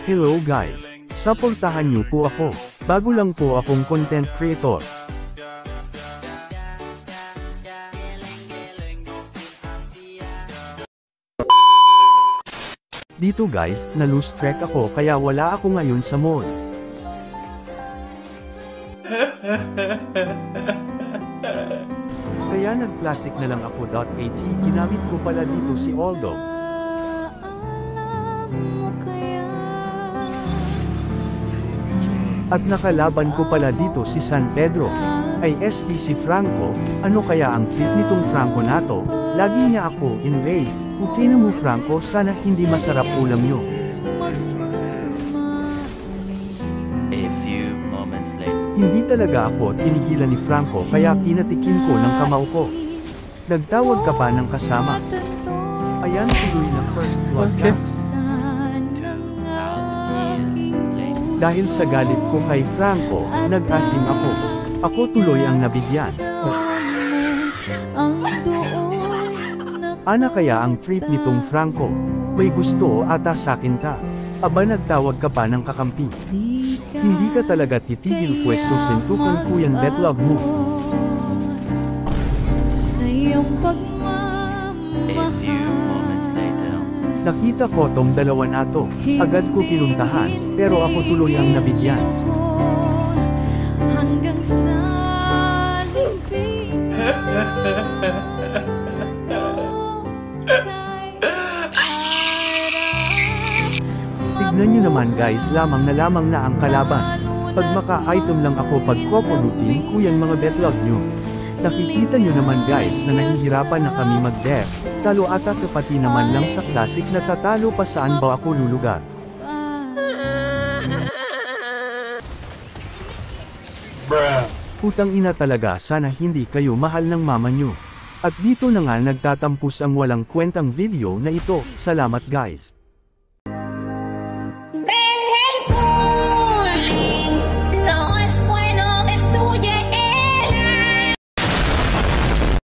Hello guys! Suportahan niyo po ako. Bago lang po akong content creator. Dito guys, na-lose track ako kaya wala ako ngayon sa mall. Kaya nag-classic na lang ako. .at ginamit ko pala dito si Aldo. At nakalaban ko pala dito si San Pedro. Ay ST si Franco, ano kaya ang treat nitong Franco nato? Lagi niya ako invade. Okay na mo Franco, sana hindi masarap ulam nyo. A few moments later. Hindi talaga ako tinigilan ni Franco kaya pinatikin ko ng kamao ko. Nagtawag ka pa ng kasama. Ayan tuloy na first blood ka. 2,000 years later. Dahil sa galit ko kay Franco, nag-asim ako. Ako tuloy ang nabigyan. Ana kaya ang trip nitong Franco? May gusto ata sakin ka. Aba nagtawag ka pa ng kakampi. Hindi ka talaga titigil pues susuntukan ko yung betlog mo. A few moments later. Nakita ko tong dalawa na to. Agad ko pinuntahan, pero ako tuloy ang nabigyan. Hanggang sa libing Tignan nyo naman guys, lamang na ang kalaban. Pag maka-item lang ako pag routine ko yung mga betlog nyo. Nakikita nyo naman guys na nahihirapan na kami mag-def. Talo ata kapati naman lang sa classic na tatalo pa saan ba ako lulugar. Putang ina talaga, sana hindi kayo mahal ng mama nyo. At dito na nga nagtatampus ang walang kwentang video na ito. Salamat guys.